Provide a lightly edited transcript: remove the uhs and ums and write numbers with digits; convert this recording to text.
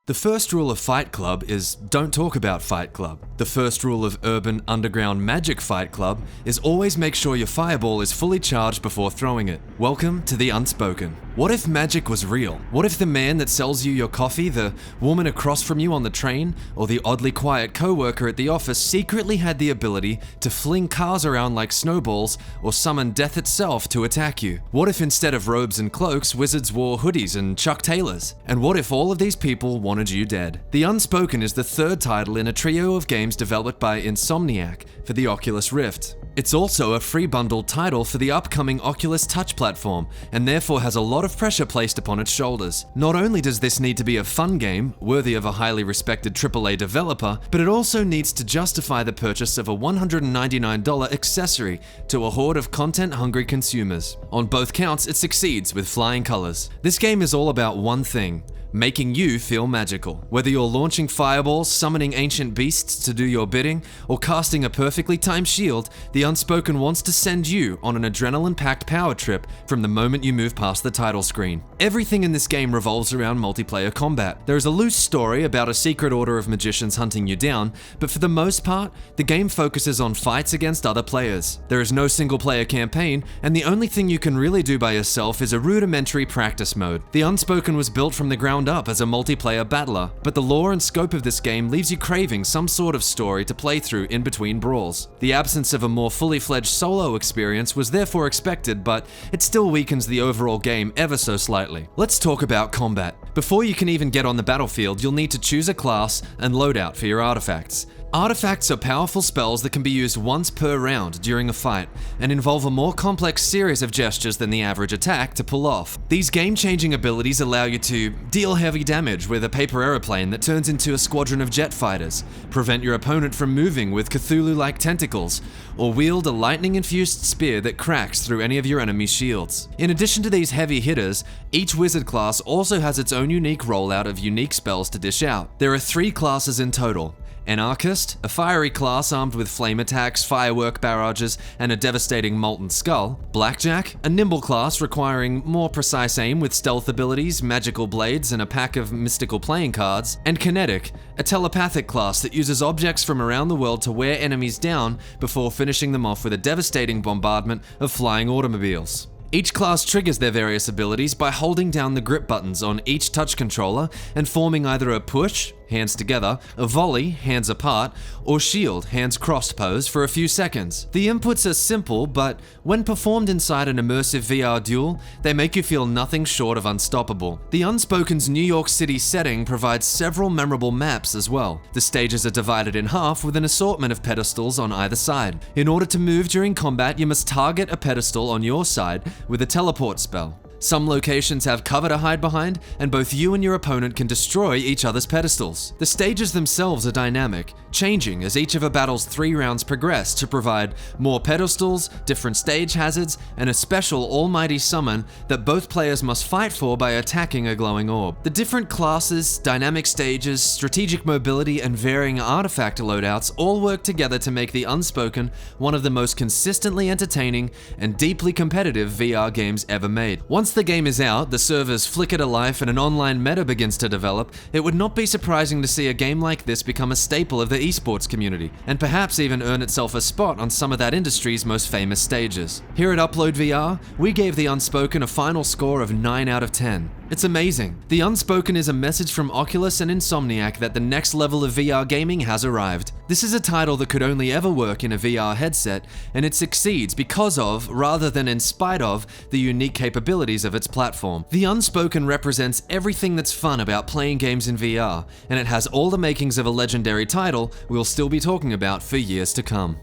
The first rule of Fight Club is don't talk about Fight Club. The first rule of Urban Underground Magic Fight Club is always make sure your fireball is fully charged before throwing it. Welcome to the Unspoken. What if magic was real? What if the man that sells you your coffee, the woman across from you on the train, or the oddly quiet co-worker at the office secretly had the ability to fling cars around like snowballs or summon death itself to attack you? What if instead of robes and cloaks, wizards wore hoodies and Chuck Taylors? And what if all of these people wanted you dead? The Unspoken is the third title in a trio of games developed by Insomniac for the Oculus Rift. It's also a free bundled title for the upcoming Oculus Touch platform, and therefore has a lot of pressure placed upon its shoulders. Not only does this need to be a fun game, worthy of a highly respected AAA developer, but it also needs to justify the purchase of a $199 accessory to a horde of content-hungry consumers. On both counts, it succeeds with flying colors. This game is all about one thing: making you feel magical. Whether you're launching fireballs, summoning ancient beasts to do your bidding, or casting a perfectly timed shield, the Unspoken wants to send you on an adrenaline-packed power trip from the moment you move past the title screen. Everything in this game revolves around multiplayer combat. There is a loose story about a secret order of magicians hunting you down, but for the most part, the game focuses on fights against other players. There is no single-player campaign, and the only thing you can really do by yourself is a rudimentary practice mode. The Unspoken was built from the ground up as a multiplayer battler, but the lore and scope of this game leaves you craving some sort of story to play through in between brawls. The absence of a more fully fledged solo experience was therefore expected, but it still weakens the overall game ever so slightly. Let's talk about combat. Before you can even get on the battlefield, you'll need to choose a class and loadout for your artifacts. Artifacts are powerful spells that can be used once per round during a fight, and involve a more complex series of gestures than the average attack to pull off. These game-changing abilities allow you to deal heavy damage with a paper aeroplane that turns into a squadron of jet fighters, prevent your opponent from moving with Cthulhu-like tentacles, or wield a lightning-infused spear that cracks through any of your enemy's shields. In addition to these heavy hitters, each wizard class also has its own unique rollout of unique spells to dish out. There are 3 classes in total: Anarchist, a fiery class armed with flame attacks, firework barrages, and a devastating molten skull. Blackjack, a nimble class requiring more precise aim with stealth abilities, magical blades, and a pack of mystical playing cards. And Kinetic, a telepathic class that uses objects from around the world to wear enemies down before finishing them off with a devastating bombardment of flying automobiles. Each class triggers their various abilities by holding down the grip buttons on each touch controller and forming either a push, hands together, a volley, hands apart, or shield, hands crossed pose for a few seconds. The inputs are simple, but when performed inside an immersive VR duel, they make you feel nothing short of unstoppable. The Unspoken's New York City setting provides several memorable maps as well. The stages are divided in half with an assortment of pedestals on either side. In order to move during combat, you must target a pedestal on your side with a teleport spell. Some locations have cover to hide behind, and both you and your opponent can destroy each other's pedestals. The stages themselves are dynamic, changing as each of a battle's 3 rounds progress to provide more pedestals, different stage hazards, and a special almighty summon that both players must fight for by attacking a glowing orb. The different classes, dynamic stages, strategic mobility, and varying artifact loadouts all work together to make the Unspoken one of the most consistently entertaining and deeply competitive VR games ever made. Once the game is out, the servers flicker to life, and an online meta begins to develop, it would not be surprising to see a game like this become a staple of the esports community, and perhaps even earn itself a spot on some of that industry's most famous stages. Here at Upload VR, we gave the Unspoken a final score of 9 out of 10. It's amazing. The Unspoken is a message from Oculus and Insomniac that the next level of VR gaming has arrived. This is a title that could only ever work in a VR headset, and it succeeds because of, rather than in spite of, the unique capabilities of its platform. The Unspoken represents everything that's fun about playing games in VR, and it has all the makings of a legendary title we'll still be talking about for years to come.